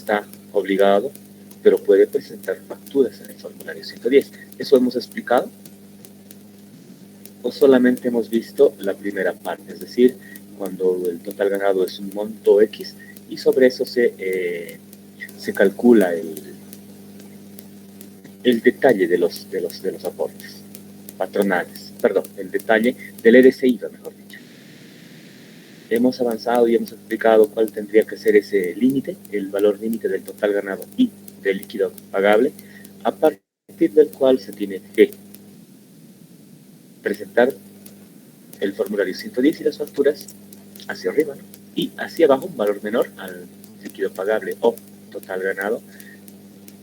está obligado, pero puede presentar facturas en el formulario 110. ¿Eso hemos explicado? ¿O solamente hemos visto la primera parte? Es decir, cuando el total ganado es un monto X y sobre eso se calcula el detalle de los aportes patronales, perdón, el detalle del EDC-IVA, mejor dicho. Hemos avanzado y hemos explicado cuál tendría que ser ese límite, el valor límite del total ganado y del líquido pagable, a partir del cual se tiene que presentar el formulario 110 y las facturas hacia arriba, ¿no? Y hacia abajo un valor menor al líquido pagable o total ganado,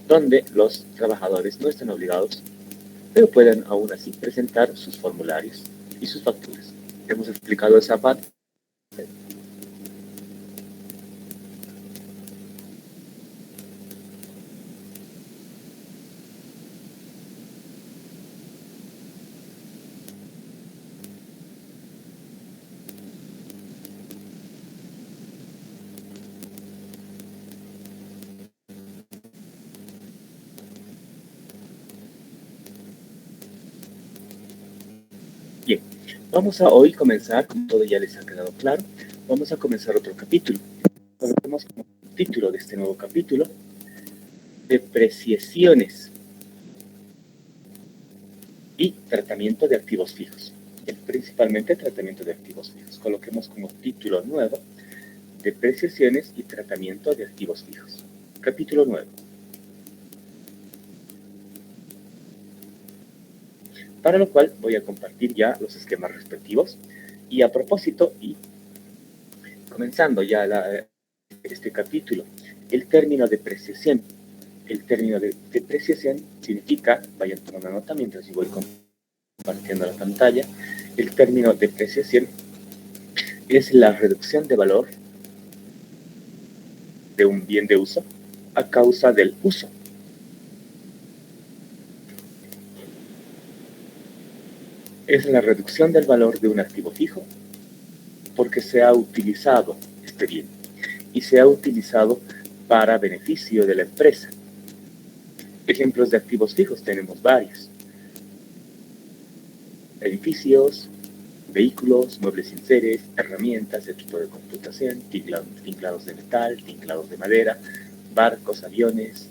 donde los trabajadores no están obligados, pero pueden aún así presentar sus formularios y sus facturas. Hemos explicado esa parte. Bien, vamos a hoy comenzar, como todo ya les ha quedado claro, vamos a comenzar otro capítulo. Tenemos como título de este nuevo capítulo, depreciaciones y tratamiento de activos fijos. Principalmente tratamiento de activos fijos. Coloquemos como título nuevo, depreciaciones y tratamiento de activos fijos. Capítulo nuevo. Para lo cual voy a compartir ya los esquemas respectivos. Y a propósito, y comenzando ya este capítulo, el término depreciación. El término de depreciación significa, vayan tomando nota mientras yo voy compartiendo la pantalla, el término depreciación es la reducción de valor de un bien de uso a causa del uso. Es la reducción del valor de un activo fijo porque se ha utilizado este bien y se ha utilizado para beneficio de la empresa. Ejemplos de activos fijos tenemos varios. Edificios, vehículos, muebles sin seres, herramientas, equipo de computación, tinklados de metal, tinklados de madera, barcos, aviones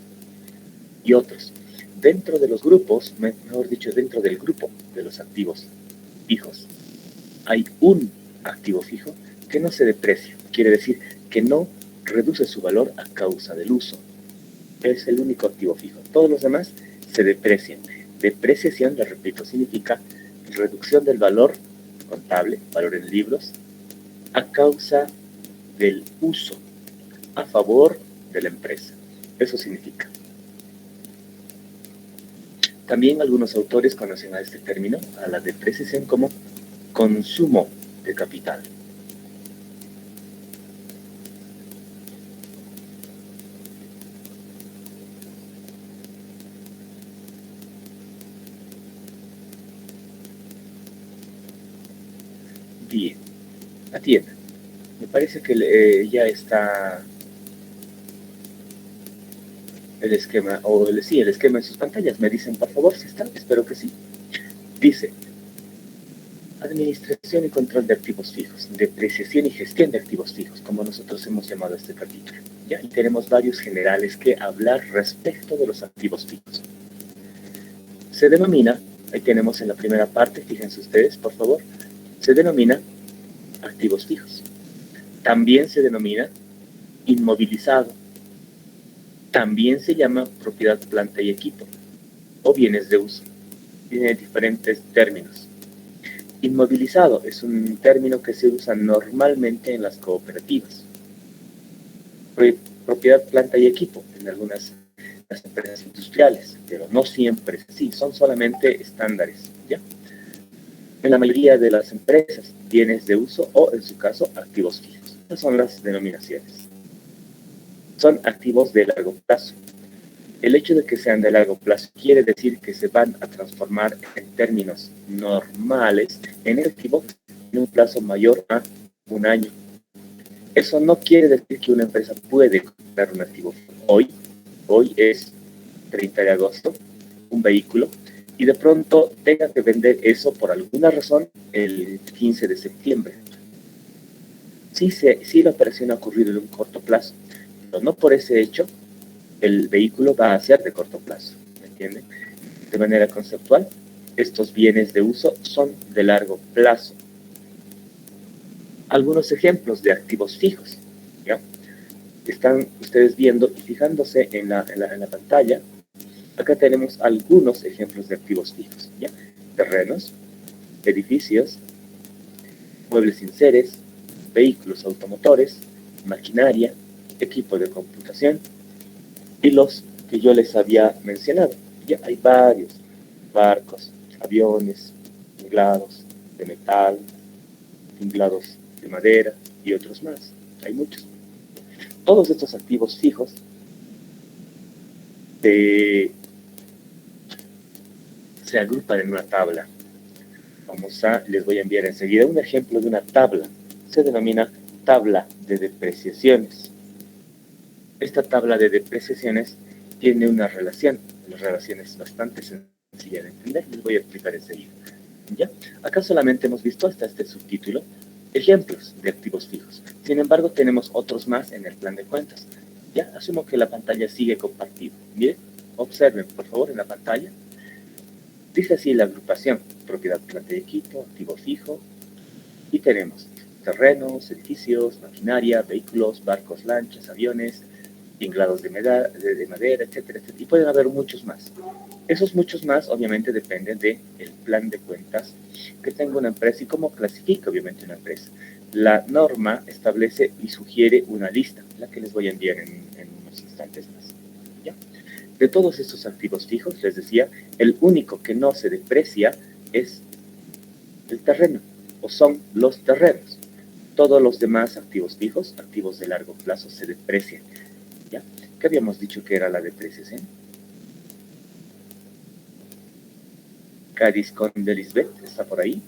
y otros. Dentro de los grupos, mejor dicho, dentro del grupo de los activos fijos, hay un activo fijo que no se deprecia, quiere decir que no reduce su valor a causa del uso. Es el único activo fijo. Todos los demás se deprecian. Depreciación, les repito, significa reducción del valor contable, valor en libros, a causa del uso, a favor de la empresa. Eso significa. También algunos autores conocen a este término, a la depreciación, como consumo de capital. Bien, atiendan. Me parece que ya está el esquema, sí, el esquema en sus pantallas. Me dicen, por favor, si está. Espero que sí. Dice, administración y control de activos fijos, depreciación y gestión de activos fijos, como nosotros hemos llamado este capítulo. ¿Ya? Y tenemos varios generales que hablar respecto de los activos fijos. Se denomina, ahí tenemos en la primera parte, fíjense ustedes, por favor, se denomina activos fijos. También se denomina inmovilizado. También se llama propiedad, planta y equipo, o bienes de uso. Tiene diferentes términos. Inmovilizado es un término que se usa normalmente en las cooperativas. Propiedad, planta y equipo en algunas las empresas industriales, pero no siempre es así, son solamente estándares, ¿ya? En la mayoría de las empresas, bienes de uso o, en su caso, activos fijos. Esas son las denominaciones. Son activos de largo plazo. El hecho de que sean de largo plazo quiere decir que se van a transformar en términos normales en efectivo en un plazo mayor a un año. Eso no quiere decir que una empresa puede comprar un activo fijo. Hoy es 30 de agosto, un vehículo, y de pronto tenga que vender eso por alguna razón el 15 de septiembre. Sí, la operación ha ocurrido en un corto plazo, pero no por ese hecho el vehículo va a ser de corto plazo, ¿me entienden? De manera conceptual, estos bienes de uso son de largo plazo. Algunos ejemplos de activos fijos, ¿ya? Están ustedes viendo y fijándose en la pantalla. Acá tenemos algunos ejemplos de activos fijos, ¿ya? Terrenos, edificios, muebles sin seres, vehículos automotores, maquinaria, equipo de computación y los que yo les había mencionado. Ya hay varios: barcos, aviones, tinglados de metal, tinglados de madera y otros más. Hay muchos. Todos estos activos fijos se agrupan en una tabla. Les voy a enviar enseguida un ejemplo de una tabla. Se denomina tabla de depreciaciones. Esta tabla de depreciaciones tiene una relación. La relación es bastante sencilla de entender. Les voy a explicar enseguida. ¿Ya? Acá solamente hemos visto hasta este subtítulo ejemplos de activos fijos. Sin embargo, tenemos otros más en el plan de cuentas. Ya, asumo que la pantalla sigue compartida. Miren, observen por favor en la pantalla. Dice así la agrupación: propiedad, planta y equipo, activo fijo, y tenemos terrenos, edificios, maquinaria, vehículos, barcos, lanchas, aviones, tinglados de madera, etcétera, etcétera. Y pueden haber muchos más. Esos muchos más obviamente dependen del plan de cuentas que tenga una empresa y cómo clasifica obviamente una empresa. La norma establece y sugiere una lista, la que les voy a enviar en unos instantes más. ¿Ya? De todos estos activos fijos, les decía, el único que no se deprecia es el terreno, o son los terrenos. Todos los demás activos fijos, activos de largo plazo, se deprecian. ¿Ya? ¿Qué habíamos dicho que era la depreciación? Cádiz Conde Lisbeth, ¿está por ahí?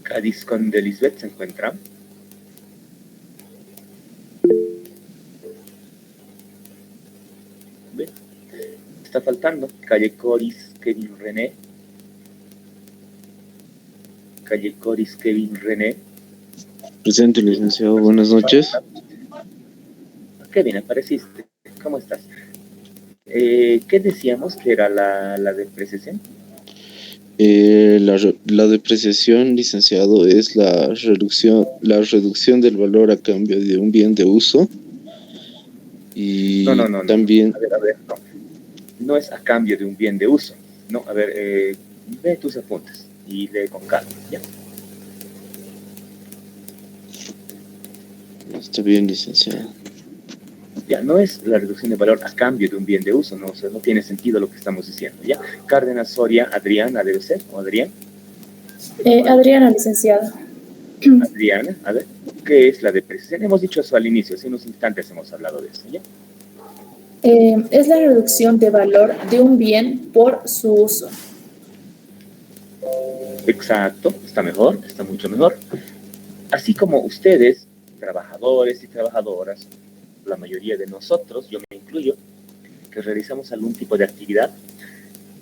Cádiz Conde Lisbeth se encuentra. ¿Ve? Está faltando calle Coris Kevin René. Calle Coris Kevin René. Presente, licenciado. Buenas noches. Kevin, apareciste. ¿Cómo estás? ¿Qué decíamos que era la depreciación? La depreciación, licenciado, es la reducción del valor a cambio de un bien de uso. Y No. también, A ver, no. No es a cambio de un bien de uso. No, a ver, ve tus apuntes y lee con calma, ¿ya? está bien, licenciado. Ya, no es la reducción de valor a cambio de un bien de uso, no, o sea, no tiene sentido lo que estamos diciendo, ¿ya? Cárdenas, Soria, Adriana, debe ser, ¿o Adrián? Adriana, licenciada. Adriana, a ver, ¿qué es la depreciación? Hemos dicho eso al inicio, hace unos instantes hemos hablado de eso, ¿ya? Es la reducción de valor de un bien por su uso. Exacto, está mejor, está mucho mejor. Así como ustedes, trabajadores y trabajadoras, la mayoría de nosotros, yo me incluyo, que realizamos algún tipo de actividad,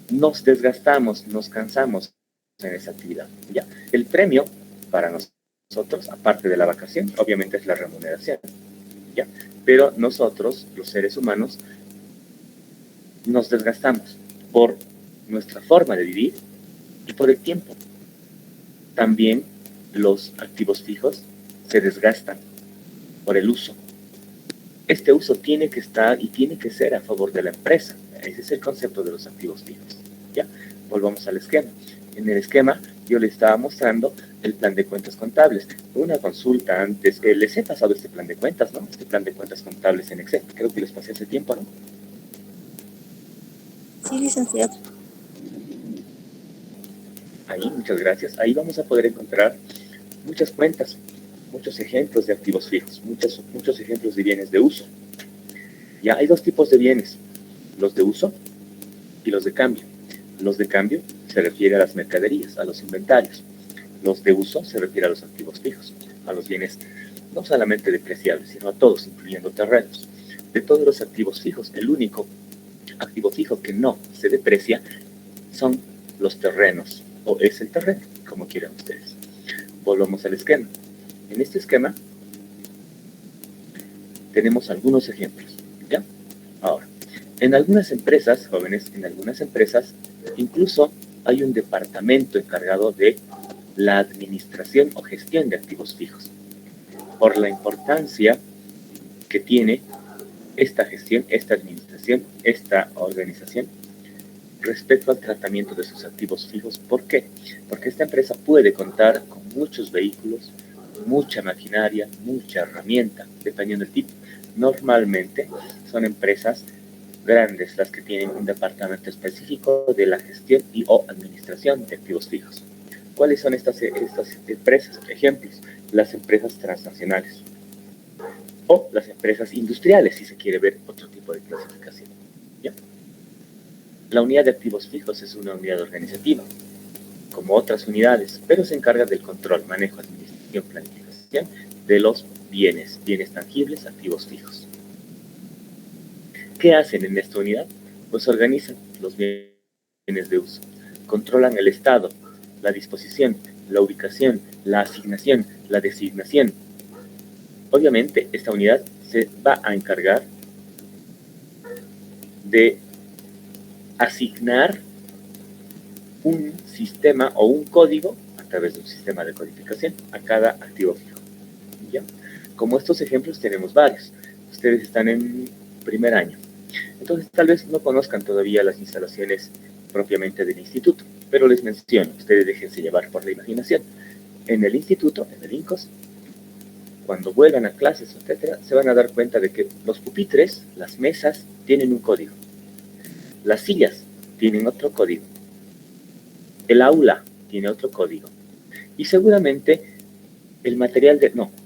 nos desgastamos, nos cansamos en esa actividad, ¿ya? El premio para nosotros, aparte de la vacación, obviamente es la remuneración, ¿ya? Pero nosotros, los seres humanos, nos desgastamos por nuestra forma de vivir y por el tiempo. También los activos fijos se desgastan por el uso. Este uso tiene que estar y tiene que ser a favor de la empresa. Ese es el concepto de los activos fijos. ¿Ya? Volvamos al esquema. En el esquema yo le estaba mostrando el plan de cuentas contables. Una consulta antes. Les he pasado este plan de cuentas, ¿no? Este plan de cuentas contables en Excel. Creo que les pasé hace tiempo, ¿no? Sí, licenciado. Ahí, muchas gracias. Ahí vamos a poder encontrar muchas cuentas, muchos ejemplos de activos fijos, muchos ejemplos de bienes de uso. Ya hay dos tipos de bienes, los de uso y los de cambio. Los de cambio se refiere a las mercaderías, a los inventarios. Los de uso se refiere a los activos fijos, a los bienes no solamente depreciables, sino a todos, incluyendo terrenos. De todos los activos fijos, el único activo fijo que no se deprecia son los terrenos, o es el terreno, como quieran ustedes. Volvamos al esquema. En este esquema tenemos algunos ejemplos, ¿ya? Ahora, en algunas empresas, jóvenes, en algunas empresas, incluso hay un departamento encargado de la administración o gestión de activos fijos, por la importancia que tiene esta gestión, esta administración, esta organización respecto al tratamiento de sus activos fijos. ¿Por qué? Porque esta empresa puede contar con muchos vehículos, mucha maquinaria, mucha herramienta, dependiendo del tipo. Normalmente son empresas grandes las que tienen un departamento específico de la gestión y o administración de activos fijos. ¿Cuáles son estas empresas? Ejemplos, las empresas transnacionales o las empresas industriales, si se quiere ver otro tipo de clasificación, ¿ya? La unidad de activos fijos es una unidad organizativa, como otras unidades, pero se encarga del control, manejo, administración, planificación de los bienes tangibles, activos fijos. ¿Qué hacen en esta unidad? Pues organizan los bienes de uso, controlan el estado, la disposición, la ubicación, la asignación, la designación. Obviamente, esta unidad se va a encargar de asignar un sistema o un código a través de un sistema de codificación a cada activo fijo, ¿ya? Como estos ejemplos tenemos varios. Ustedes están en primer año, entonces tal vez no conozcan todavía las instalaciones propiamente del instituto, pero les menciono, ustedes déjense llevar por la imaginación. En el instituto, en el INCOS, cuando vuelvan a clases, etcétera, se van a dar cuenta de que los pupitres, las mesas, tienen un código. Las sillas tienen otro código. El aula tiene otro código. Y seguramente el material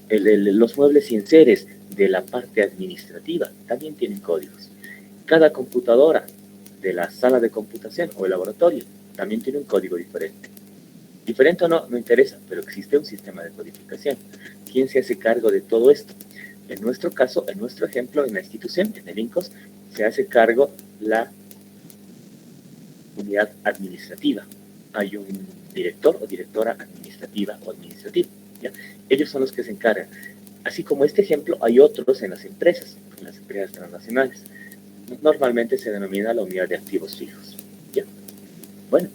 los muebles y enseres de la parte administrativa también tienen códigos. Cada computadora de la sala de computación o el laboratorio también tiene un código diferente. Diferente o no, no interesa, pero existe un sistema de codificación. ¿Quién se hace cargo de todo esto? En nuestro caso, en nuestro ejemplo, en la institución, en el INCOS, se hace cargo la unidad administrativa. Hay un director o directora administrativa o administrativo, ¿ya? Ellos son los que se encargan. Así como este ejemplo, hay otros en las empresas transnacionales. Normalmente se denomina la unidad de activos fijos, ¿ya? Bueno,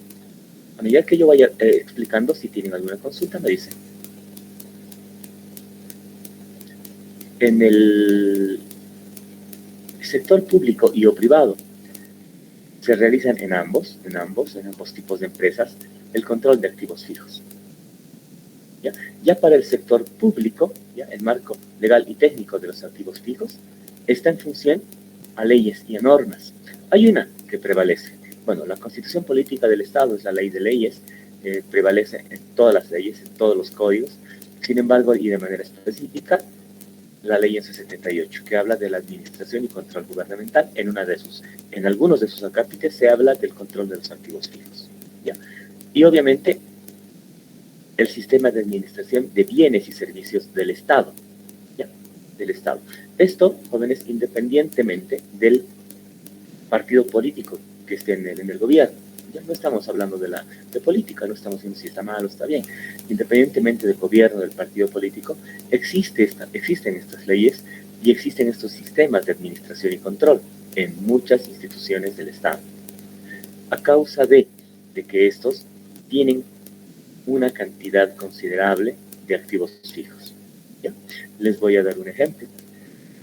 a medida que yo vaya explicando, si tienen alguna consulta, me dicen. En el sector público y o privado, se realizan en ambos tipos de empresas, el control de activos fijos. Ya para el sector público, ¿ya? El marco legal y técnico de los activos fijos está en función a leyes y a normas. Hay una que prevalece. Bueno, la Constitución Política del Estado es la ley de leyes, prevalece en todas las leyes, en todos los códigos. Sin embargo, y de manera específica, la ley 1178, que habla de la administración y control gubernamental. En algunos de sus acápites se habla del control de los activos fijos, ¿ya? Y obviamente el sistema de administración de bienes y servicios del Estado, ¿ya? Del Estado. Esto, jóvenes, independientemente del partido político que esté en el gobierno. Ya no estamos hablando de política, no estamos diciendo si está mal o está bien. Independientemente del gobierno, del partido político, existen estas leyes y existen estos sistemas de administración y control en muchas instituciones del Estado. A causa de que estos tienen una cantidad considerable de activos fijos, ¿ya? Les voy a dar un ejemplo.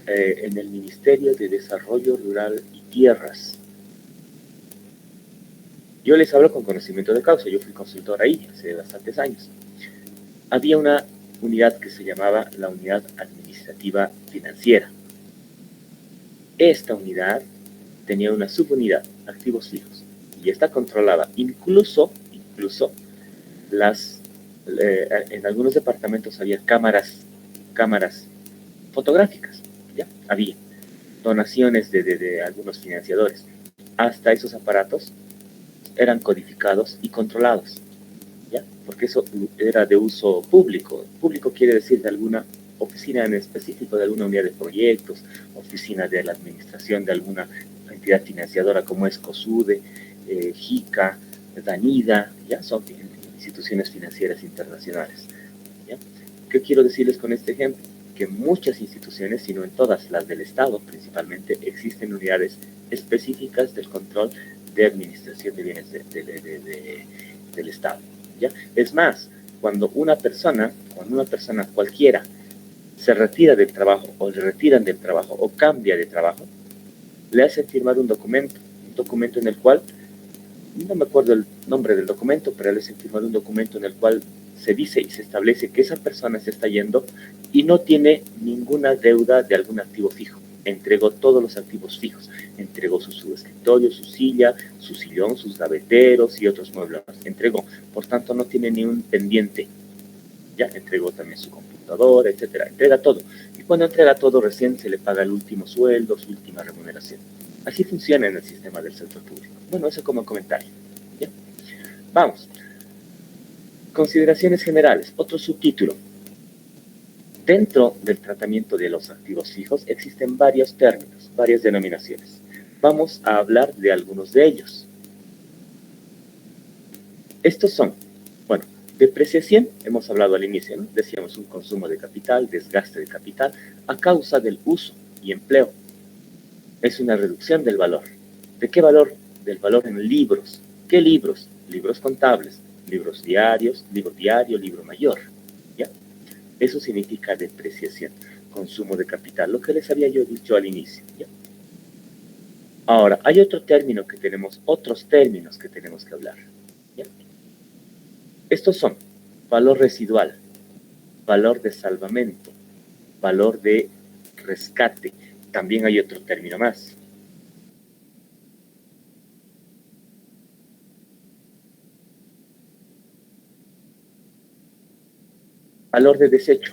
En el Ministerio de Desarrollo Rural y Tierras, yo les hablo con conocimiento de causa, yo fui consultor ahí hace bastantes años. Había una unidad que se llamaba la Unidad Administrativa Financiera. Esta unidad tenía una subunidad, activos fijos, y esta controlaba incluso en algunos departamentos había cámaras fotográficas, ¿ya? Había donaciones de algunos financiadores. Hasta esos aparatos eran codificados y controlados, ¿ya? porque eso era de uso público. Público quiere decir de alguna oficina en específico, de alguna unidad de proyectos, oficina de la administración de alguna entidad financiadora como es COSUDE, JICA, DANIDA, ¿ya? Son instituciones financieras internacionales, ¿ya? ¿Qué quiero decirles con este ejemplo? Que en muchas instituciones, si no en todas las del Estado principalmente, existen unidades específicas del control de administración de bienes del Estado, ¿ya? Es más, cuando una persona cualquiera se retira del trabajo o le retiran del trabajo o cambia de trabajo, le hacen firmar un documento en el cual, no me acuerdo el nombre del documento, pero le hacen firmar un documento en el cual se dice y se establece que esa persona se está yendo y no tiene ninguna deuda de algún activo fijo. Entregó todos los activos fijos, entregó su escritorio, su silla, su sillón, sus gaveteros y otros muebles, entregó, por tanto no tiene ni un pendiente, ya entregó también su computadora, etcétera, entrega todo, y cuando entrega todo recién se le paga el último sueldo, su última remuneración. Así funciona en el sistema del sector público. Bueno, eso como comentario, ¿ya? Vamos, consideraciones generales, otro subtítulo. Dentro del tratamiento de los activos fijos existen varios términos, varias denominaciones. Vamos a hablar de algunos de ellos. Estos son, bueno, depreciación, hemos hablado al inicio, ¿no? Decíamos un consumo de capital, desgaste de capital, a causa del uso y empleo. Es una reducción del valor. ¿De qué valor? Del valor en libros. ¿Qué libros? Libros contables, libros diarios, libro diario, libro mayor, ¿ya? Eso significa depreciación, consumo de capital, lo que les había yo dicho al inicio, ¿ya? Ahora, hay otros términos que tenemos que hablar, ¿ya? Estos son valor residual, valor de salvamento, valor de rescate. También hay otro término más. Valor de desecho.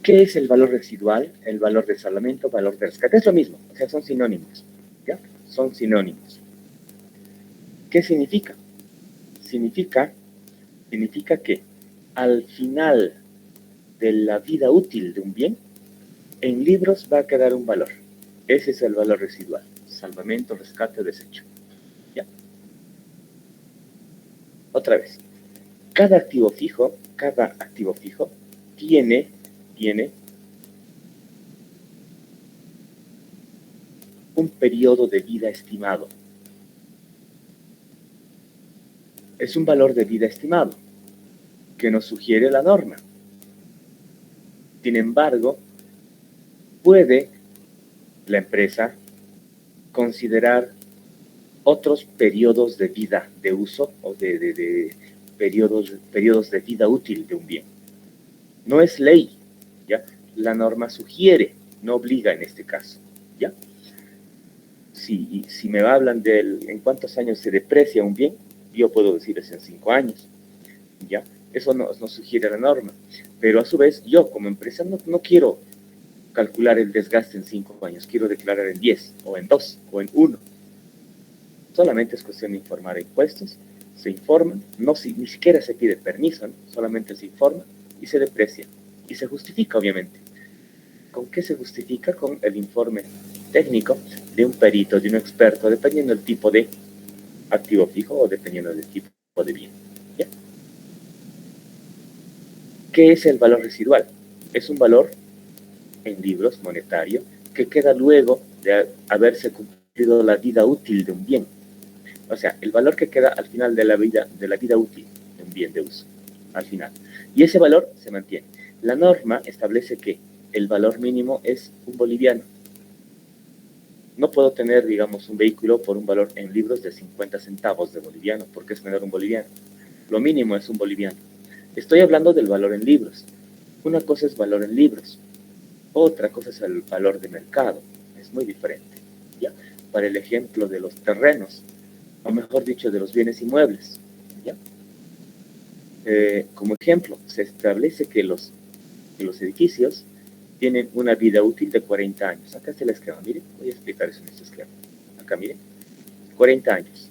¿Qué es el valor residual? El valor de salvamento, valor de rescate. Es lo mismo, o sea, son sinónimos, ¿ya? Son sinónimos. ¿Qué significa? Significa que al final de la vida útil de un bien, en libros va a quedar un valor. Ese es el valor residual. Salvamento, rescate, desecho. ¿Ya? Otra vez. Cada activo fijo tiene un periodo de vida estimado. Es un valor de vida estimado que nos sugiere la norma. Sin embargo, puede la empresa considerar otros periodos de vida de uso o de periodos de vida útil de un bien. No es ley, ¿ya? La norma sugiere, no obliga en este caso, ¿ya? Si me hablan en cuántos años se deprecia un bien, yo puedo decirles en 5 años, ¿ya? Eso nos sugiere la norma. Pero a su vez, yo como empresa no quiero calcular el desgaste en 5 años, quiero declarar en 10, o en 2, o en 1. Solamente es cuestión de informar a impuestos, se informan, ni siquiera se pide permiso, ¿no? Solamente se informa y se deprecia. Y se justifica, obviamente. ¿Con qué se justifica? Con el informe técnico de un perito, de un experto, dependiendo del tipo de activo fijo o dependiendo del tipo de bien, ¿ya? ¿Qué es el valor residual? Es un valor en libros monetario que queda luego de haberse cumplido la vida útil de un bien. O sea, el valor que queda al final de la vida útil de un bien de uso, al final. Y ese valor se mantiene. La norma establece que el valor mínimo es un boliviano. No puedo tener, digamos, un vehículo por un valor en libros de 50 centavos de boliviano, porque es menor un boliviano. Lo mínimo es un boliviano. Estoy hablando del valor en libros. Una cosa es valor en libros, otra cosa es el valor de mercado. Es muy diferente, ¿ya? Para el ejemplo de los terrenos, o mejor dicho, de los bienes inmuebles, ¿ya? Como ejemplo, se establece que los edificios tienen una vida útil de 40 años. Acá está el esquema, miren, voy a explicar eso en este esquema. Acá miren, 40 años.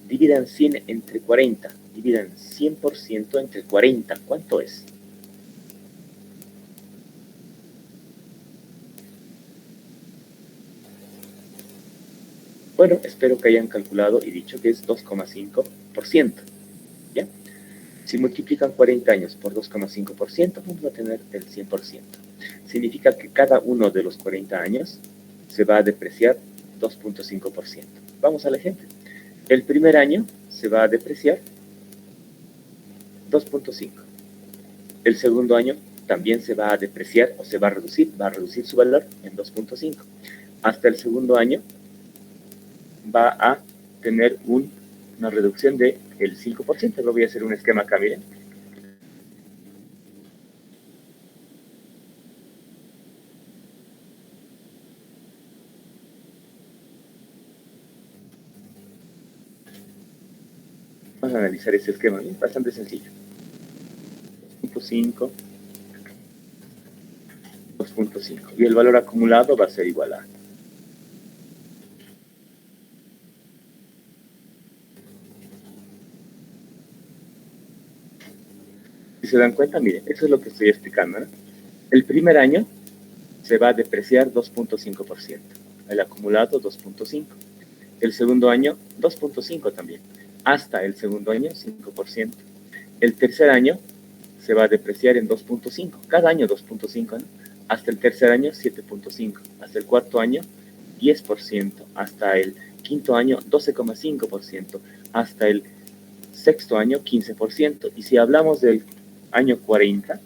Dividan 100 entre 40. Dividan 100% entre 40. ¿Cuánto es? Bueno, espero que hayan calculado y dicho que es 2,5%. ¿Ya? Si multiplican 40 años por 2,5%, vamos a tener el 100%. Significa que cada uno de los 40 años se va a depreciar 2,5%. Vamos al ejemplo. El primer año se va a depreciar 2,5. El segundo año también se va a depreciar o se va a reducir su valor en 2,5. Hasta el segundo año va a tener una reducción del 5%. Lo voy a hacer un esquema acá, miren. Vamos a analizar ese esquema, ¿bien? Bastante sencillo. 2.5, 2.5. Y el valor acumulado va a ser igual a... Si se dan cuenta, miren, eso es lo que estoy explicando, ¿no? El primer año se va a depreciar 2,5%. El acumulado 2,5%. El segundo año 2,5% también. Hasta el segundo año 5%. El tercer año se va a depreciar en 2,5%. Cada año 2,5%, ¿no? Hasta el tercer año 7,5%. Hasta el cuarto año 10%. Hasta el quinto año 12,5%. Hasta el sexto año 15%. Y si hablamos del año 40,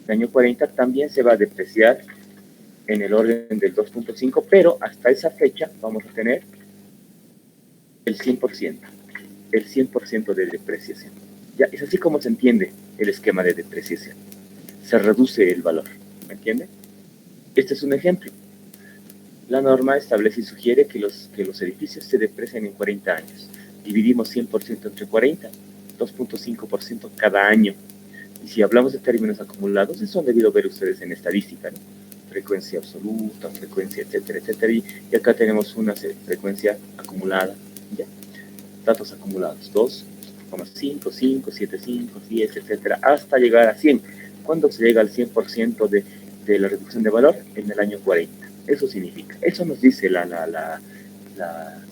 el año 40 también se va a depreciar en el orden del 2,5%, pero hasta esa fecha vamos a tener el 100%, el 100% de depreciación. Ya, es así como se entiende el esquema de depreciación. Se reduce el valor, ¿me entiende? Este es un ejemplo. La norma establece y sugiere que los edificios se deprecian en 40 años. Dividimos 100% entre 40, 2,5% cada año. Y si hablamos de términos acumulados, eso han debido ver ustedes en estadística, ¿no? Frecuencia absoluta, frecuencia, etcétera, etcétera. Y acá tenemos una frecuencia acumulada, ¿ya? Datos acumulados, 2,5, 5, 7, 5, 10, etcétera, hasta llegar a 100. ¿Cuándo se llega al 100% de la reducción de valor? En el año 40. Eso significa, eso nos dice la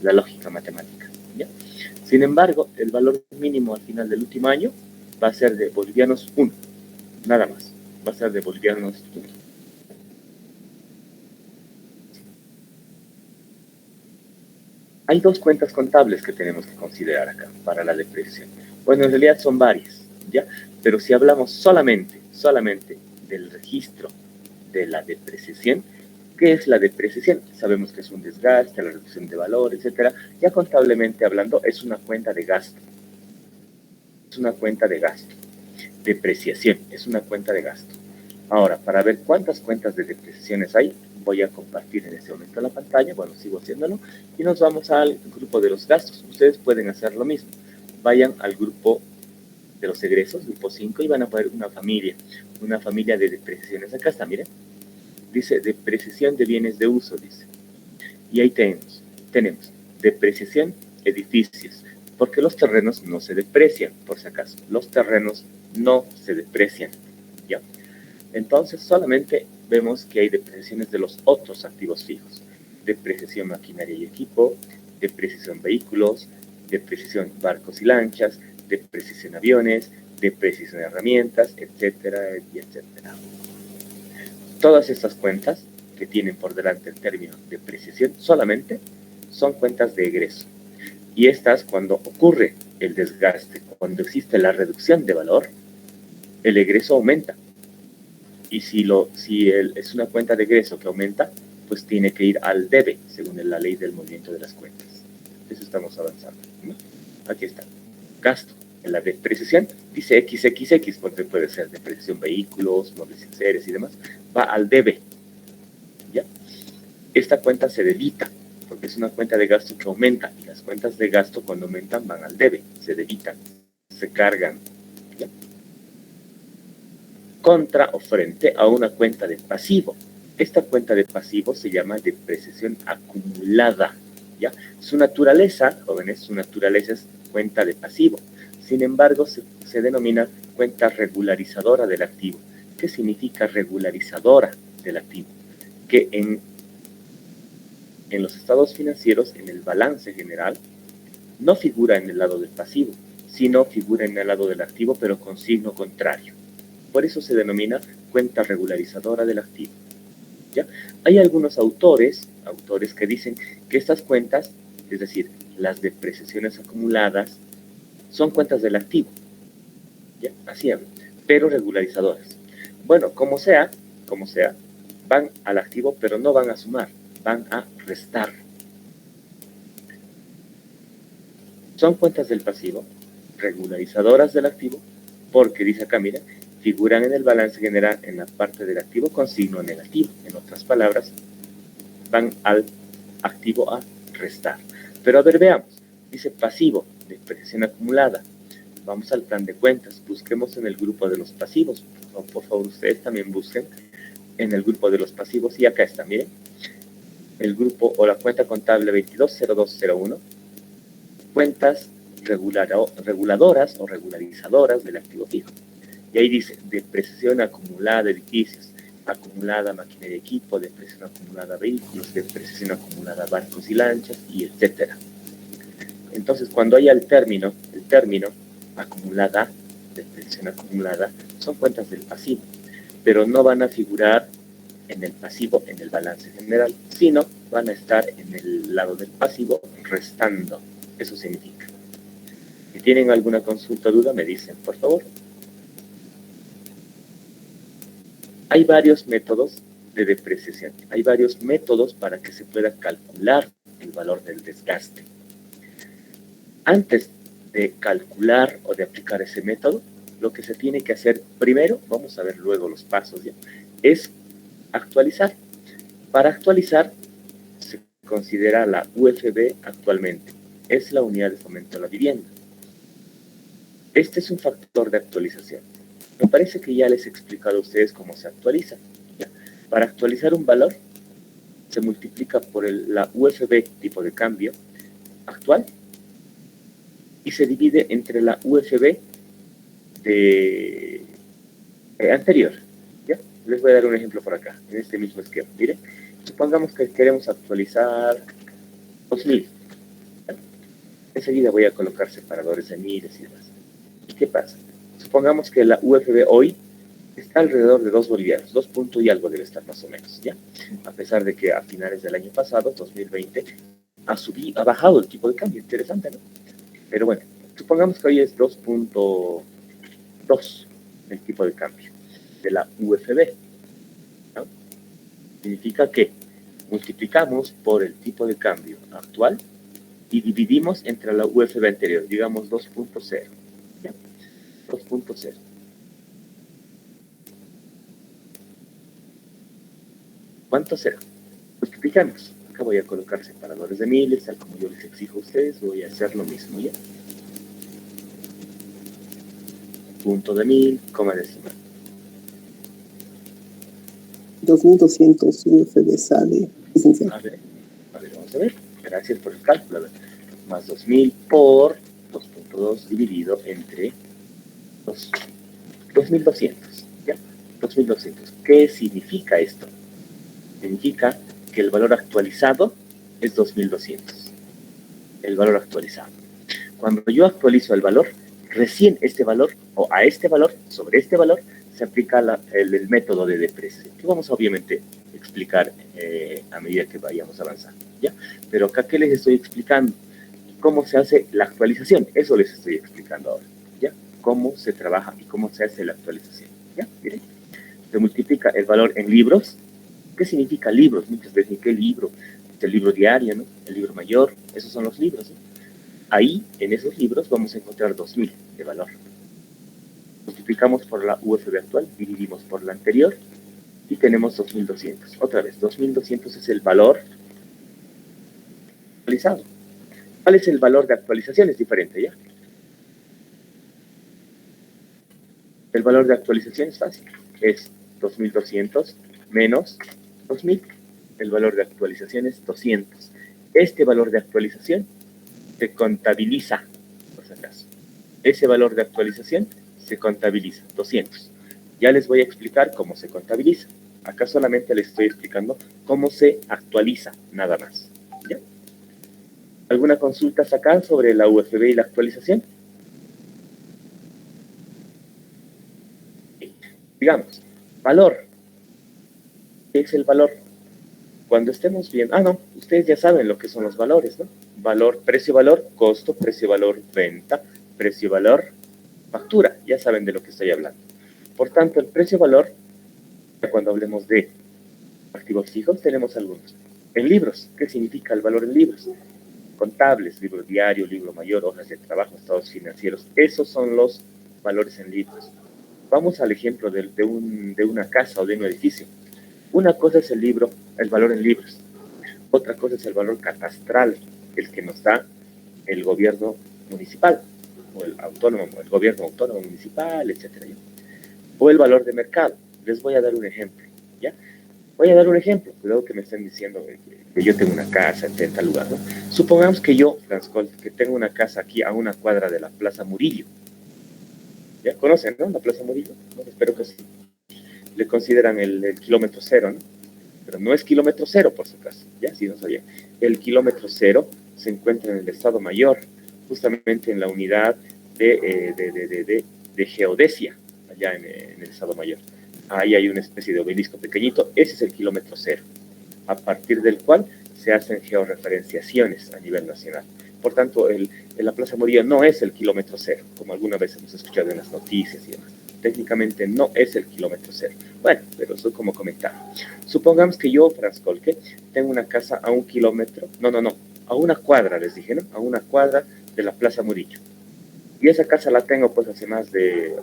lógica matemática, ¿ya? Sin embargo, el valor mínimo al final del último año va a ser de bolivianos 1, nada más, va a ser de bolivianos 1. Hay dos cuentas contables que tenemos que considerar acá para la depreciación. Bueno, en realidad son varias, ¿ya? Pero si hablamos solamente del registro de la depreciación, ¿qué es la depreciación? Sabemos que es un desgaste, la reducción de valor, etcétera. Ya contablemente hablando, es una cuenta de gasto. Es una cuenta de gasto. Depreciación es una cuenta de gasto. Ahora, para ver cuántas cuentas de depreciaciones hay, voy a compartir en este momento la pantalla, bueno, sigo haciéndolo, y nos vamos al grupo de los gastos. Ustedes pueden hacer lo mismo. Vayan al grupo de los egresos, grupo 5, y van a ver una familia de depreciaciones. Acá está, miren. Dice depreciación de bienes de uso, dice. Y ahí tenemos depreciación edificios, porque los terrenos no se deprecian, por si acaso. Los terrenos no se deprecian, ¿ya? Entonces, solamente vemos que hay depreciaciones de los otros activos fijos. Depreciación maquinaria y equipo, depreciación vehículos, depreciación barcos y lanchas, depreciación aviones, depreciación herramientas, etcétera, y etcétera. Todas estas cuentas que tienen por delante el término depreciación solamente son cuentas de egreso. Y estas, cuando ocurre el desgaste, cuando existe la reducción de valor, el egreso aumenta. Y si es una cuenta de egreso que aumenta, pues tiene que ir al debe, según la ley del movimiento de las cuentas. Eso estamos avanzando, ¿no? Aquí está. Gasto. En la depreciación dice XXX, porque puede ser depreciación vehículos, muebles enseres y demás. Va al debe, ¿ya? Esta cuenta se debita, porque es una cuenta de gasto que aumenta, y las cuentas de gasto cuando aumentan van al debe, se debitan, se cargan, ¿ya? Contra o frente a una cuenta de pasivo. Esta cuenta de pasivo se llama depreciación acumulada, ¿ya? Su naturaleza, jóvenes, su naturaleza es cuenta de pasivo. Sin embargo, se denomina cuenta regularizadora del activo. ¿Qué significa regularizadora del activo? Que en los estados financieros, en el balance general, no figura en el lado del pasivo, sino figura en el lado del activo, pero con signo contrario. Por eso se denomina cuenta regularizadora del activo, ¿ya? Hay algunos autores que dicen que estas cuentas, es decir, las depreciaciones acumuladas, son cuentas del activo, ¿ya? Así hablan, pero regularizadoras. Bueno, como sea, van al activo, pero no van a sumar, van a restar. Son cuentas del pasivo, regularizadoras del activo, porque dice acá, mira, figuran en el balance general en la parte del activo con signo negativo. En otras palabras, van al activo a restar. Pero a ver, veamos. Dice pasivo, depreciación acumulada. Vamos al plan de cuentas. Busquemos en el grupo de los pasivos. Por favor, ustedes también busquen en el grupo de los pasivos. Y acá está, miren. El grupo o la cuenta contable 220201. Cuentas reguladoras o regularizadoras del activo fijo. Y ahí dice, depreciación acumulada de edificios, acumulada maquinaria y equipo, depreciación acumulada vehículos, depreciación acumulada barcos y lanchas, y etcétera. Entonces, cuando haya el término acumulada, depreciación acumulada, son cuentas del pasivo, pero no van a figurar en el pasivo, en el balance general, sino van a estar en el lado del pasivo restando. Eso significa. Si tienen alguna consulta o duda, me dicen, por favor. Hay varios métodos de depreciación. Hay varios métodos para que se pueda calcular el valor del desgaste. Antes de calcular o de aplicar ese método, lo que se tiene que hacer primero, vamos a ver luego los pasos ya, es actualizar. Para actualizar, se considera la UFB actualmente. Es la unidad de fomento a la vivienda. Este es un factor de actualización. Me parece que ya les he explicado a ustedes cómo se actualiza. ¿Ya? Para actualizar un valor, se multiplica por la UFB tipo de cambio actual y se divide entre la UFB anterior. ¿Ya? Les voy a dar un ejemplo por acá, en este mismo esquema. Miren, supongamos que queremos actualizar 2000. ¿Ya? Enseguida voy a colocar separadores de miles y demás. ¿Y qué pasa? Supongamos que la UFB hoy está alrededor de 2 bolivianos, 2 puntos y algo debe estar más o menos, ¿ya? A pesar de que a finales del año pasado, 2020, ha bajado el tipo de cambio, interesante, ¿no? Pero bueno, supongamos que hoy es 2.2 el tipo de cambio de la UFB, ¿no? Significa que multiplicamos por el tipo de cambio actual y dividimos entre la UFB anterior, digamos 2.0, ¿ya? 2.0. ¿Cuánto será? Multiplicamos. Acá voy a colocar separadores de miles, tal como yo les exijo a ustedes, voy a hacer lo mismo, ¿ya? Punto de 1000, coma decimal. 2200 UFB sale, licenciado. A ver, vamos a ver. Gracias por el cálculo. A ver. Más 2000 por 2.2 dividido entre 2200, ¿ya? 2200. ¿Qué significa esto? Significa que el valor actualizado es 2200. El valor actualizado. Cuando yo actualizo el valor, recién este valor, o a este valor, sobre este valor, se aplica el método de depreciación, que vamos a obviamente explicar a medida que vayamos avanzando, ¿ya? Pero acá, ¿qué les estoy explicando? ¿Cómo se hace la actualización? Eso les estoy explicando ahora, ¿ya? Cómo se trabaja y cómo se hace la actualización, ¿ya? Miren, se multiplica el valor en libros. ¿Qué significa libros? Muchas veces, ¿qué libro? El libro diario, ¿no? El libro mayor, esos son los libros, ¿no? Ahí, en esos libros, vamos a encontrar 2000 de valor. Multiplicamos por la UFB actual, dividimos por la anterior y tenemos 2200. Otra vez, 2200 es el valor actualizado. ¿Cuál es el valor de actualización? Es diferente, ¿ya? El valor de actualización es fácil. Es 2200 menos 2000. El valor de actualización es 200. Este valor de actualización se contabiliza, por si acaso. Ese valor de actualización se contabiliza, 200. Ya les voy a explicar cómo se contabiliza. Acá solamente les estoy explicando cómo se actualiza, nada más. ¿Ya? ¿Alguna consulta acá sobre la UFB y la actualización? Digamos, valor. ¿Qué es el valor? Cuando estemos viendo, no, ustedes ya saben lo que son los valores, ¿no? Valor, precio-valor, costo, precio-valor, venta, precio-valor, factura. Ya saben de lo que estoy hablando. Por tanto, el precio-valor, cuando hablemos de activos fijos, tenemos algunos. En libros, ¿qué significa el valor en libros? Contables, libro diario, libro mayor, hojas de trabajo, estados financieros. Esos son los valores en libros. Vamos al ejemplo de una casa o de un edificio. Una cosa es el libro, el valor en libros. Otra cosa es el valor catastral, el que nos da el gobierno municipal, o el autónomo, el gobierno autónomo municipal, etcétera. O el valor de mercado. Les voy a dar un ejemplo, ¿ya? Voy a dar un ejemplo, cuidado que me estén diciendo que yo tengo una casa en tal lugar, ¿no? Supongamos que yo, Franscol, que tengo una casa aquí a una cuadra de la Plaza Murillo. ¿Ya conocen, no? La Plaza Murillo, ¿no? Espero que sí. Le consideran el kilómetro cero, ¿no? Pero no es kilómetro cero, por su caso, ¿ya? Si no sabía. El kilómetro cero se encuentra en el Estado Mayor, justamente en la unidad de geodesia, allá en el Estado Mayor. Ahí hay una especie de obelisco pequeñito, ese es el kilómetro cero, a partir del cual se hacen georreferenciaciones a nivel nacional. Por tanto, la Plaza Murillo no es el kilómetro cero, como alguna vez hemos escuchado en las noticias y demás. Técnicamente no es el kilómetro cero. Bueno, pero eso como comentario. Supongamos que yo, Franscolque, tengo una casa a un kilómetro, a una cuadra, les dije, ¿no? A una cuadra de la Plaza Murillo. Y esa casa la tengo pues hace más de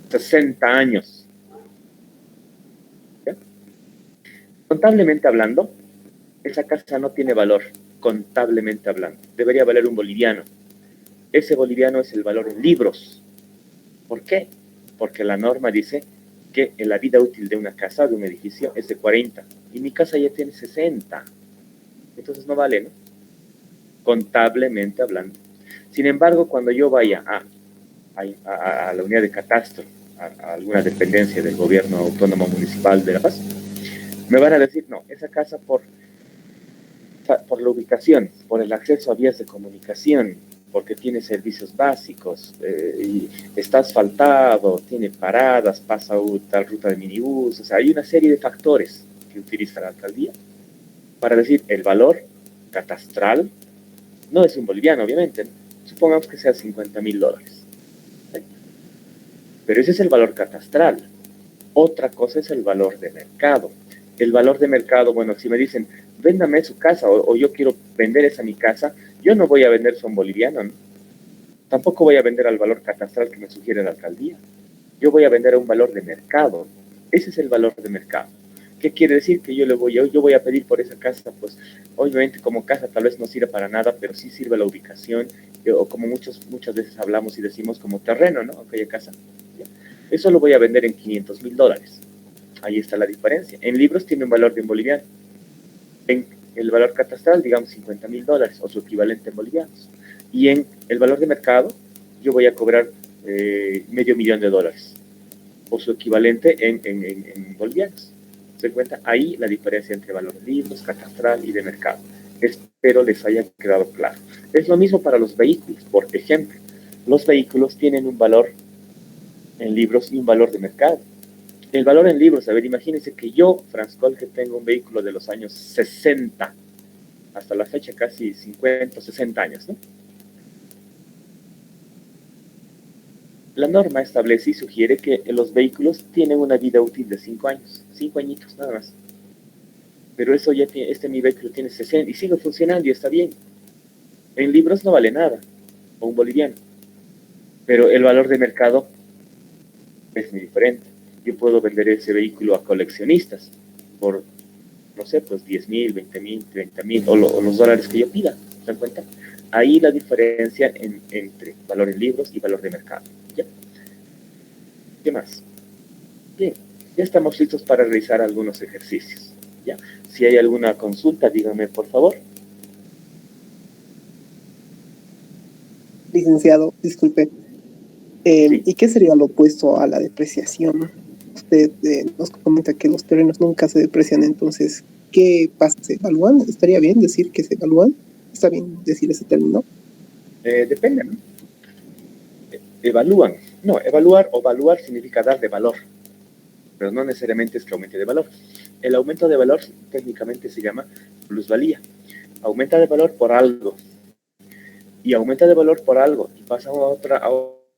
60 años. ¿Ya? Contablemente hablando, esa casa no tiene valor, contablemente hablando. Debería valer un boliviano. Ese boliviano es el valor en libros. ¿Por qué? Porque la norma dice que la vida útil de una casa, de un edificio, es de 40. Y mi casa ya tiene 60. Entonces no vale, ¿no? Contablemente hablando. Sin embargo, cuando yo vaya a la unidad de catastro, a alguna dependencia del gobierno autónomo municipal de La Paz, me van a decir, no, esa casa por la ubicación, por el acceso a vías de comunicación, porque tiene servicios básicos, y está asfaltado, tiene paradas, pasa tal ruta de minibús, o sea, hay una serie de factores que utiliza la alcaldía para decir el valor catastral, no es un boliviano, obviamente, ¿no? Supongamos que sea $50,000. ¿Sí? Pero ese es el valor catastral. Otra cosa es el valor de mercado. El valor de mercado, bueno, si me dicen, véndame su casa o yo quiero vender esa mi casa, yo no voy a vender son boliviano, ¿no? Tampoco voy a vender al valor catastral que me sugiere la alcaldía. Yo voy a vender a un valor de mercado. Ese es el valor de mercado. ¿Qué quiere decir? Que yo voy a pedir por esa casa, pues obviamente como casa tal vez no sirve para nada, pero sí sirve la ubicación, o como muchas veces hablamos y decimos como terreno, ¿no? Aquella casa. ¿Ya? Eso lo voy a vender en $500,000. Ahí está la diferencia. En libros tiene un valor de un boliviano. En el valor catastral, digamos, $50,000 o su equivalente en bolivianos. Y en el valor de mercado, yo voy a cobrar $500,000 o su equivalente en bolivianos. ¿Se cuenta? Ahí la diferencia entre valor de libros, catastral y de mercado. Espero les haya quedado claro. Es lo mismo para los vehículos. Por ejemplo, los vehículos tienen un valor en libros y un valor de mercado. El valor en libros, a ver, imagínense que yo, Franscol, que tengo un vehículo de los años 60, hasta la fecha casi 50 o 60 años, ¿no? La norma establece y sugiere que los vehículos tienen una vida útil de 5 años, 5 añitos nada más. Pero eso ya tiene, mi vehículo tiene 60 y sigue funcionando y está bien. En libros no vale nada, o un boliviano. Pero el valor de mercado es muy diferente. Yo puedo vender ese vehículo a coleccionistas por, no sé, pues 10,000, 20,000, 30,000 o los dólares que yo pida. ¿Se dan cuenta? Ahí la diferencia entre valor en libros y valor de mercado. ¿Ya? ¿Qué más? Bien, ya estamos listos para realizar algunos ejercicios. ¿Ya? Si hay alguna consulta, díganme por favor. licenciado, disculpe. Sí. ¿Y qué sería lo opuesto a la depreciación? Usted nos comenta que los terrenos nunca se deprecian, entonces, ¿qué pasa? ¿Se evalúan? ¿Estaría bien decir que se evalúan? ¿Está bien decir ese término? Depende, ¿no? Evalúan. No, evaluar o valuar significa dar de valor, pero no necesariamente es que aumente de valor. El aumento de valor técnicamente se llama plusvalía. Aumenta de valor por algo. Y aumenta de valor por algo. Y pasa a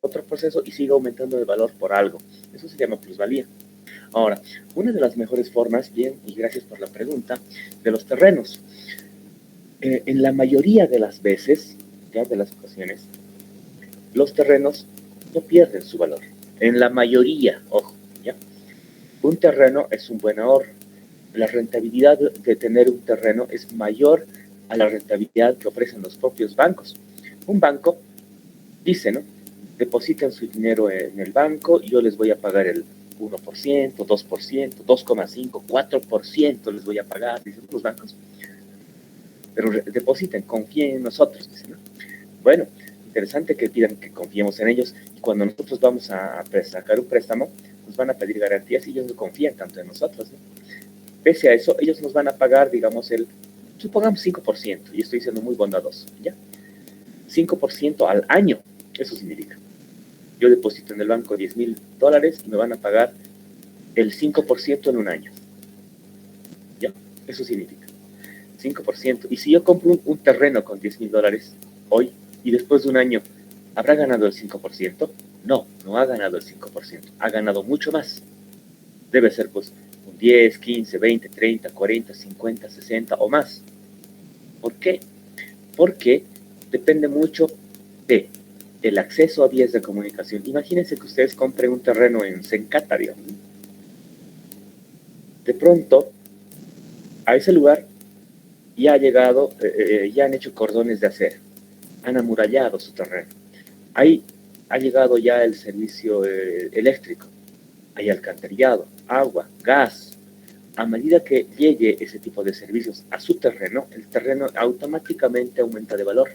otro proceso y sigue aumentando de valor por algo. Eso se llama plusvalía. Ahora, una de las mejores formas, bien, y gracias por la pregunta, de los terrenos. En la mayoría de las veces, ya de las ocasiones, los terrenos no pierden su valor. En la mayoría, ojo, ¿ya? Un terreno es un buen ahorro. La rentabilidad de tener un terreno es mayor a la rentabilidad que ofrecen los propios bancos. Un banco dice, ¿no? Depositan su dinero en el banco y yo les voy a pagar el 1%, 2%, 2,5%, 4% les voy a pagar, dicen los bancos. Pero depositen, confíen en nosotros, dicen, ¿no? Bueno, interesante que pidan que confiemos en ellos y cuando nosotros vamos a sacar un préstamo, nos van a pedir garantías y ellos no confían tanto en nosotros, ¿no? Pese a eso, ellos nos van a pagar, digamos, supongamos 5%, y estoy siendo muy bondadoso, ¿ya? 5% al año, eso significa. Yo deposito en el banco $10,000 y me van a pagar el 5% en un año, ¿ya? Eso significa 5%. Y si yo compro un terreno con $10,000 hoy y después de un año, ¿habrá ganado el 5%? No, no ha ganado el 5%, ha ganado mucho más. Debe ser pues un 10, 15, 20, 30, 40, 50, 60 o más. ¿Por qué? Porque depende mucho de el acceso a vías de comunicación. Imagínense que ustedes compren un terreno en Sencata, digamos. De pronto, a ese lugar ya ha llegado, ya han hecho cordones de acero, han amurallado su terreno. Ahí ha llegado ya el servicio eléctrico, hay alcantarillado, agua, gas. A medida que llegue ese tipo de servicios a su terreno, el terreno automáticamente aumenta de valor.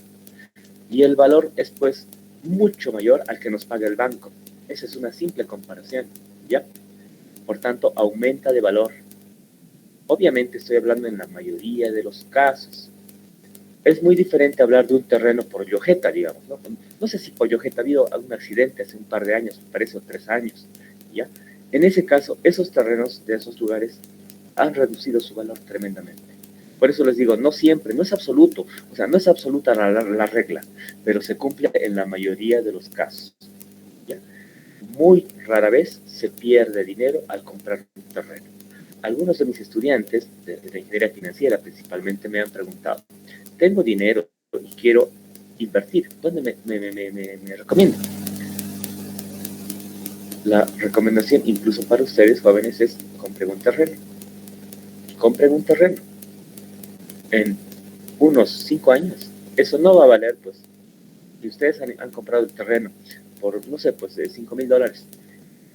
Y el valor es pues mucho mayor al que nos paga el banco. Esa es una simple comparación, ¿ya? Por tanto, aumenta de valor. Obviamente estoy hablando en la mayoría de los casos. Es muy diferente hablar de un terreno por Yojeta, digamos, ¿no? No sé si por Yojeta ha habido algún accidente hace un par de años, me parece, o 3 años, ¿ya? En ese caso, esos terrenos de esos lugares han reducido su valor tremendamente. Por eso les digo, no siempre, no es absoluto, o sea, no es absoluta la regla, pero se cumple en la mayoría de los casos, ¿ya? Muy rara vez se pierde dinero al comprar un terreno. Algunos de mis estudiantes de ingeniería financiera principalmente me han preguntado, tengo dinero y quiero invertir, ¿dónde me recomiendan? La recomendación incluso para ustedes jóvenes es compren un terreno. Compren un terreno. En unos 5 años, eso no va a valer, pues, si ustedes han comprado el terreno por, no sé, pues, $5,000,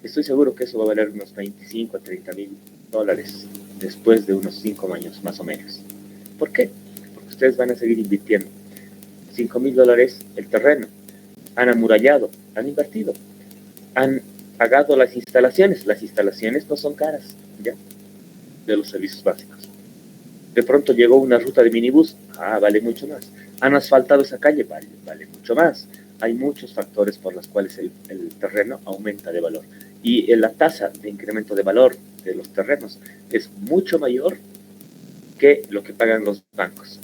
estoy seguro que eso va a valer unos 25 a 30 mil dólares después de unos 5 años, más o menos. ¿Por qué? Porque ustedes van a seguir invirtiendo. $5,000 el terreno, han amurallado, han invertido, han pagado las instalaciones no son caras, ¿ya? De los servicios básicos. De pronto llegó una ruta de minibús, vale mucho más. Han asfaltado esa calle, vale mucho más. Hay muchos factores por los cuales el terreno aumenta de valor. Y la tasa de incremento de valor de los terrenos es mucho mayor que lo que pagan los bancos,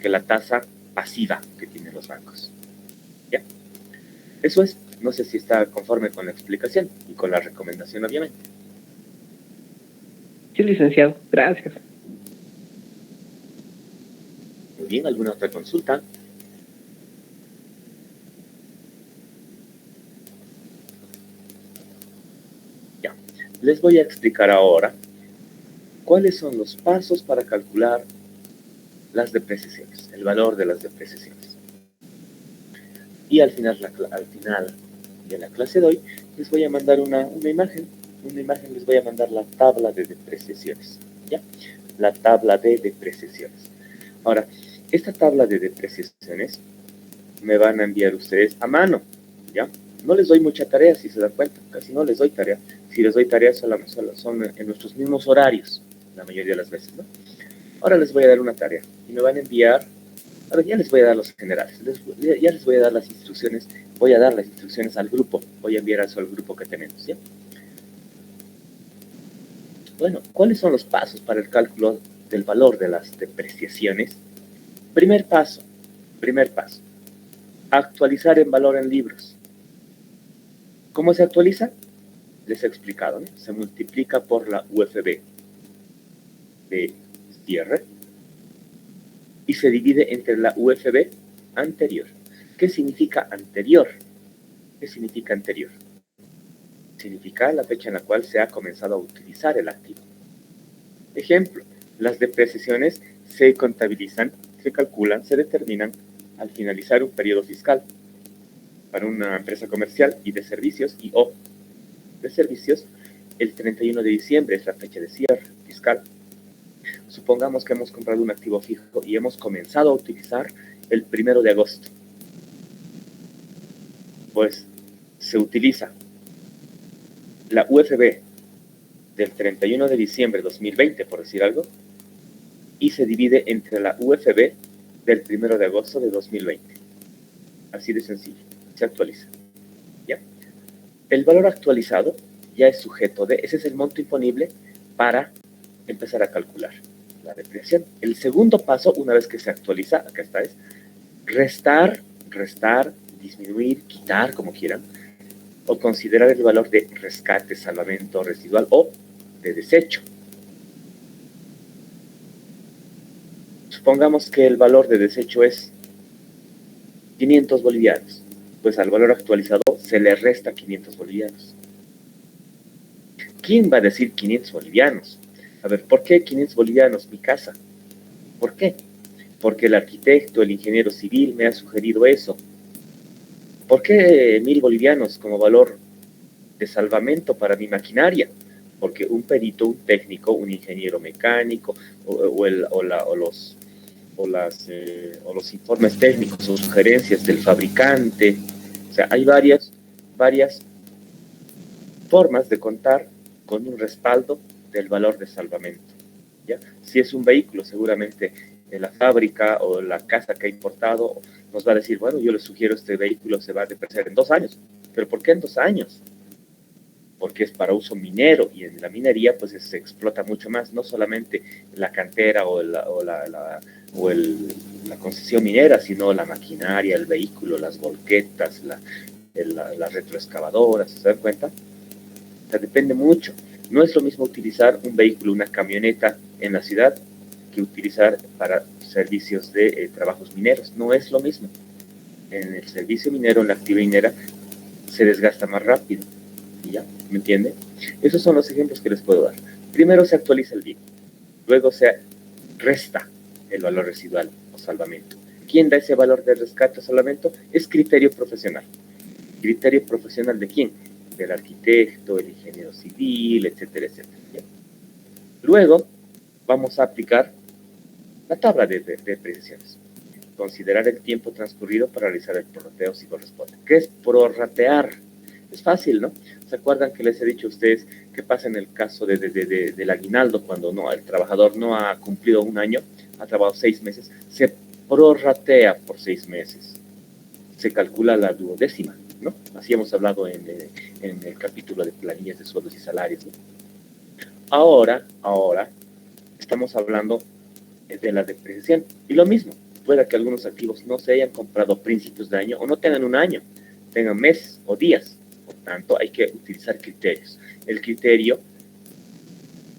que la tasa pasiva que tienen los bancos. ¿Ya? Eso es, no sé si está conforme con la explicación y con la recomendación, obviamente. Sí, licenciado, gracias. Muy bien, ¿alguna otra consulta? Ya, les voy a explicar ahora cuáles son los pasos para calcular las depreciaciones, el valor de las depreciaciones. Y al final de la clase de hoy les voy a mandar una imagen les voy a mandar la tabla de depreciaciones, ¿ya? La tabla de depreciaciones. Ahora, esta tabla de depreciaciones me van a enviar ustedes a mano, ¿ya? No les doy mucha tarea, si se dan cuenta, casi no les doy tarea. Si les doy tareas son en nuestros mismos horarios, la mayoría de las veces, ¿no? Ahora les voy a dar una tarea y me van a enviar, ahora ya les voy a dar los generales, ya les voy a dar las instrucciones, voy a dar las instrucciones al grupo, voy a enviar eso al grupo que tenemos, ¿ya? Bueno, ¿cuáles son los pasos para el cálculo del valor de las depreciaciones? Primer paso, actualizar en valor en libros. ¿Cómo se actualiza? Les he explicado, ¿no? Se multiplica por la UFB de cierre y se divide entre la UFB anterior. ¿Qué significa anterior? ¿Qué significa anterior? Significa la fecha en la cual se ha comenzado a utilizar el activo. Ejemplo, las depreciaciones se contabilizan, se calculan, se determinan al finalizar un periodo fiscal para una empresa comercial y de servicios y o de servicios, el 31 de diciembre es la fecha de cierre fiscal. Supongamos que hemos comprado un activo fijo y hemos comenzado a utilizar el 1 de agosto. Pues se utiliza la UFB del 31 de diciembre de 2020, por decir algo, y se divide entre la UFB del 1 de agosto de 2020. Así de sencillo, se actualiza. ¿Ya? El valor actualizado ya es sujeto de, ese es el monto imponible para empezar a calcular la depreciación. El segundo paso, una vez que se actualiza, acá está, es restar, disminuir, quitar, como quieran, o considerar el valor de rescate, salvamento residual o de desecho. Supongamos que el valor de desecho es 500 bolivianos. Pues al valor actualizado se le resta 500 bolivianos. ¿Quién va a decir 500 bolivianos? A ver, ¿por qué 500 bolivianos mi casa? ¿Por qué? Porque el arquitecto, el ingeniero civil me ha sugerido eso. ¿Por qué 1000 bolivianos como valor de salvamento para mi maquinaria? Porque un perito, un técnico, un ingeniero mecánico los informes técnicos o sugerencias del fabricante. O sea, hay varias formas de contar con un respaldo del valor de salvamento, ¿ya? Si es un vehículo, seguramente la fábrica o la casa que ha importado nos va a decir, bueno, yo les sugiero este vehículo se va a depreciar en 2 años. ¿Pero por qué en 2 años? Porque es para uso minero y en la minería pues se explota mucho más, no solamente la cantera o la concesión minera, sino la maquinaria, el vehículo, las volquetas, las retroexcavadoras, ¿se dan cuenta? O sea, depende mucho. No es lo mismo utilizar un vehículo, una camioneta en la ciudad que utilizar para servicios de trabajos mineros. No es lo mismo. En el servicio minero, en la actividad minera, se desgasta más rápido. ¿Ya? ¿Me entiende? Esos son los ejemplos que les puedo dar. Primero se actualiza el bien, luego se resta el valor residual o salvamento. ¿Quién da ese valor de rescate o salvamento? Es criterio profesional. ¿Criterio profesional de quién? Del arquitecto, el ingeniero civil, etcétera, etcétera. ¿Ya? Luego vamos a aplicar la tabla de depreciaciones. Considerar el tiempo transcurrido para realizar el prorrateo si corresponde. ¿Qué es prorratear? Es fácil, ¿no? ¿Se acuerdan que les he dicho a ustedes que pasa en el caso del aguinaldo cuando no, el trabajador no ha cumplido 1 año, ha trabajado 6 meses, se prorratea por 6 meses? Se calcula la duodécima, ¿no? Así hemos hablado en el capítulo de planillas de sueldos y salarios, ¿no? Ahora estamos hablando de la depreciación. Y lo mismo, puede que algunos activos no se hayan comprado a principios de año o no tengan 1 año, tengan meses o días. Por tanto, hay que utilizar criterios. El criterio,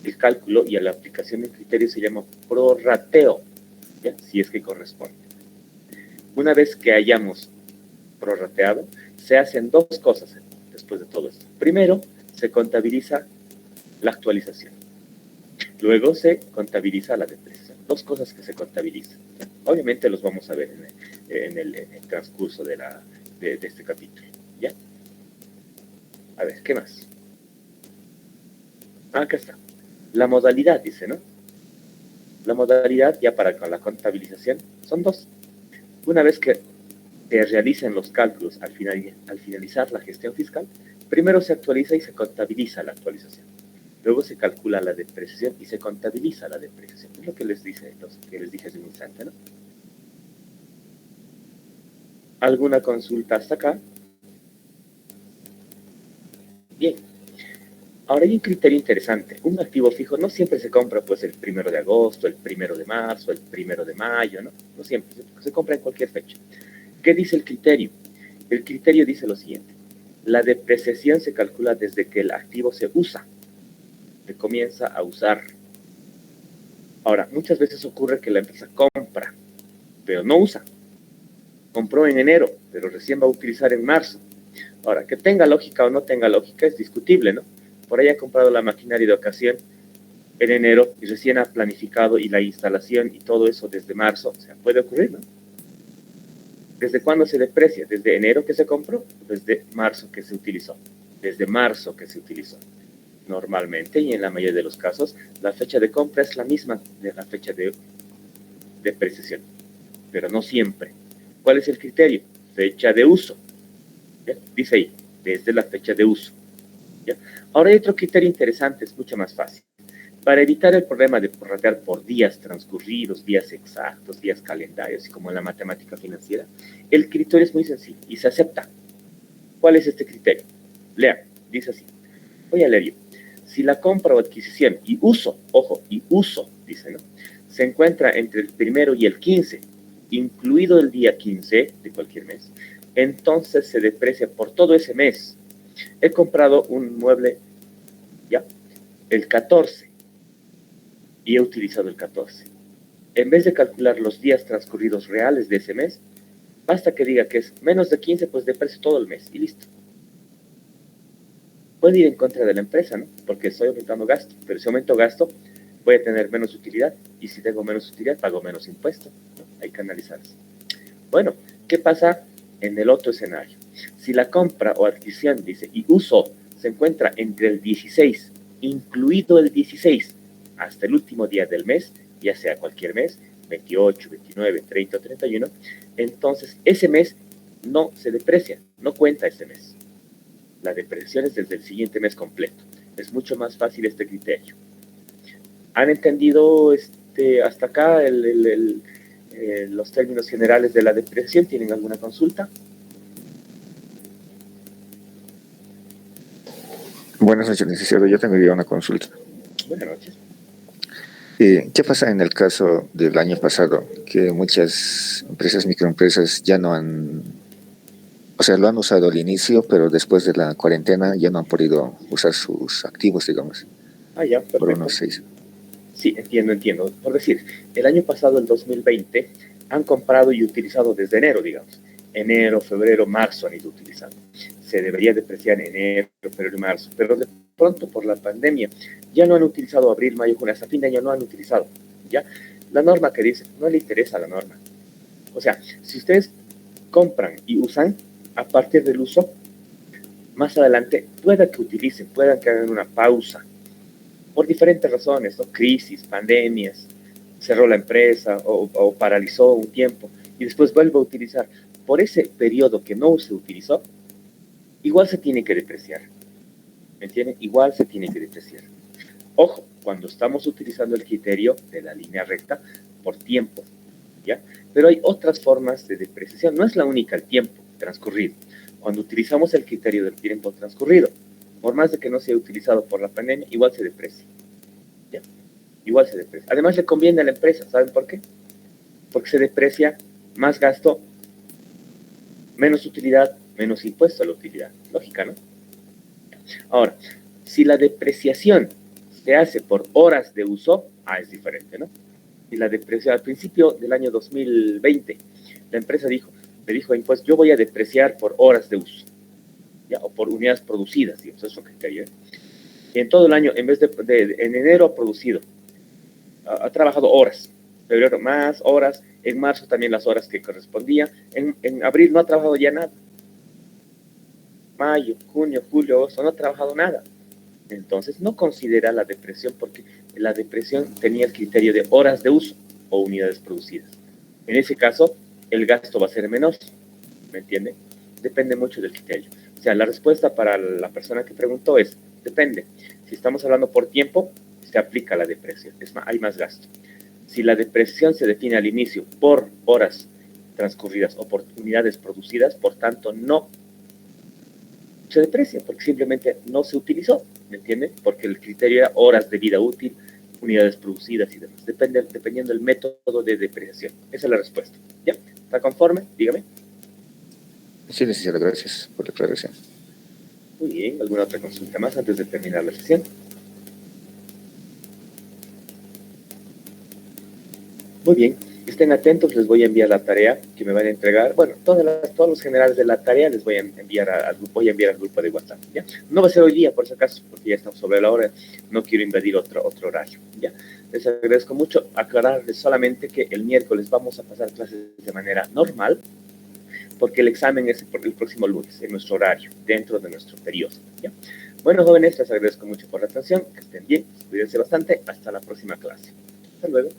el cálculo y la aplicación del criterio se llama prorrateo, ¿ya? Si es que corresponde. Una vez que hayamos prorrateado, se hacen 2 cosas después de todo esto. Primero, se contabiliza la actualización. Luego se contabiliza la depreciación. 2 cosas que se contabilizan. Obviamente los vamos a ver en el transcurso de este capítulo. ¿Ya? A ver, ¿qué más? Acá está. La modalidad, dice, ¿no? La modalidad ya para con la contabilización son 2. Una vez que se realicen los cálculos al finalizar la gestión fiscal, primero se actualiza y se contabiliza la actualización. Luego se calcula la depreciación y se contabiliza la depreciación. Es lo que les dije hace un instante, ¿no? ¿Alguna consulta hasta acá? Bien. Ahora hay un criterio interesante. Un activo fijo no siempre se compra pues el 1 de agosto, el 1 de marzo, el 1 de mayo, ¿no? No siempre, se compra en cualquier fecha. ¿Qué dice el criterio? El criterio dice lo siguiente. La depreciación se calcula desde que el activo se usa, se comienza a usar. Ahora, muchas veces ocurre que la empresa compra, pero no usa. Compró en enero, pero recién va a utilizar en marzo. Ahora, que tenga lógica o no tenga lógica es discutible, ¿no? Por ahí ha comprado la maquinaria de ocasión en enero y recién ha planificado y la instalación y todo eso desde marzo. O sea, puede ocurrir, ¿no? ¿Desde cuándo se deprecia? ¿Desde enero que se compró? ¿Desde marzo que se utilizó? Desde marzo que se utilizó. Normalmente, y en la mayoría de los casos, la fecha de compra es la misma de la fecha de depreciación, pero no siempre. ¿Cuál es el criterio? Fecha de uso. ¿Ya? Dice ahí, desde la fecha de uso. ¿Ya? Ahora hay otro criterio interesante, es mucho más fácil. Para evitar el problema de prorratear por días transcurridos, días exactos, días calendarios, como en la matemática financiera, el criterio es muy sencillo y se acepta. ¿Cuál es este criterio? Lean, dice así. Voy a leer yo. Si la compra o adquisición y uso, ojo, y uso, dice, ¿no? Se encuentra entre el 1 y el 15, incluido el día 15 de cualquier mes, entonces se deprecia por todo ese mes. He comprado un mueble, ¿ya? El 14 y he utilizado el 14. En vez de calcular los días transcurridos reales de ese mes, basta que diga que es menos de 15, pues deprecio todo el mes y listo. Puede ir en contra de la empresa, ¿no? Porque estoy aumentando gasto, pero si aumento gasto, voy a tener menos utilidad, y si tengo menos utilidad, pago menos impuesto, ¿no? Hay que analizarse. Bueno, ¿qué pasa en el otro escenario? Si la compra o adquisición, dice, y uso, se encuentra entre el 16, incluido el 16, hasta el último día del mes, ya sea cualquier mes, 28, 29, 30 o 31, entonces ese mes no se deprecia, no cuenta ese mes. La depreciación es desde el siguiente mes completo. Es mucho más fácil este criterio. ¿Han entendido hasta acá los términos generales de la depreciación? ¿Tienen alguna consulta? Buenas noches, licenciado. Yo tendría una consulta. Buenas noches. ¿Qué pasa en el caso del año pasado? Que muchas empresas, microempresas, ya no han, o sea, lo han usado al inicio, pero después de la cuarentena ya no han podido usar sus activos, digamos, Ya, perfecto. por unos 6. Sí, entiendo. Por decir, el año pasado, el 2020, han comprado y utilizado desde enero, digamos. Enero, febrero, marzo han ido utilizando. Se debería depreciar en enero, febrero y marzo, pero de pronto por la pandemia ya no han utilizado abril, mayo, junio, hasta fin de año no han utilizado. ¿Ya? La norma que dice, no le interesa la norma. O sea, si ustedes compran y usan, a partir del uso, más adelante pueda que utilicen, puedan que hagan una pausa, por diferentes razones, ¿no? Crisis, pandemias, cerró la empresa o paralizó un tiempo y después vuelve a utilizar. Por ese periodo que no se utilizó, igual se tiene que depreciar. ¿Me entienden? Igual se tiene que depreciar. Ojo, cuando estamos utilizando el criterio de la línea recta por tiempo, ¿ya? Pero hay otras formas de depreciación. No es la única, el tiempo transcurrido. Cuando utilizamos el criterio del tiempo transcurrido, por más de que no sea utilizado por la pandemia, igual se deprecia. ¿Ya? Igual se deprecia. Además, le conviene a la empresa. ¿Saben por qué? Porque se deprecia más gasto, menos utilidad, menos impuesto a la utilidad. Lógica, ¿no? Ahora, si la depreciación se hace por horas de uso, es diferente, ¿no? Y la depreciación, al principio del año 2020, la empresa le dijo a impuestos, yo voy a depreciar por horas de uso. ¿Ya? O por unidades producidas, digamos, eso es un criterio. Y en todo el año, en vez en enero ha producido, ha trabajado horas, febrero más horas, en marzo también las horas que correspondían, en abril no ha trabajado ya nada, mayo, junio, julio, agosto, no ha trabajado nada. Entonces no considera la depresión porque la depresión tenía el criterio de horas de uso o unidades producidas. En ese caso, el gasto va a ser menor. ¿me entiende? Depende mucho del criterio. O sea, la respuesta para la persona que preguntó es, depende. Si estamos hablando por tiempo, se aplica la depresión, hay más gasto. Si la depresión se define al inicio por horas transcurridas o por unidades producidas, por tanto, no se deprecia, porque simplemente no se utilizó, ¿me entiende? Porque el criterio era horas de vida útil, unidades producidas y demás, dependiendo del método de depreciación. Esa es la respuesta. ¿Ya? ¿Está conforme? Dígame. Sí, licenciado, gracias por la aclaración. Muy bien, ¿alguna otra consulta más antes de terminar la sesión? Muy bien, estén atentos, les voy a enviar la tarea que me van a entregar. Bueno, todos los generales de la tarea les voy a enviar al grupo de WhatsApp, ¿ya? No va a ser hoy día, por si acaso, porque ya estamos sobre la hora, no quiero invadir otro horario, ¿ya? Les agradezco mucho, aclararles solamente que el miércoles vamos a pasar clases de manera normal, porque el examen es por el próximo lunes, en nuestro horario, dentro de nuestro periodo, ¿ya? Bueno, jóvenes, les agradezco mucho por la atención, que estén bien, cuídense bastante, hasta la próxima clase. Hasta luego.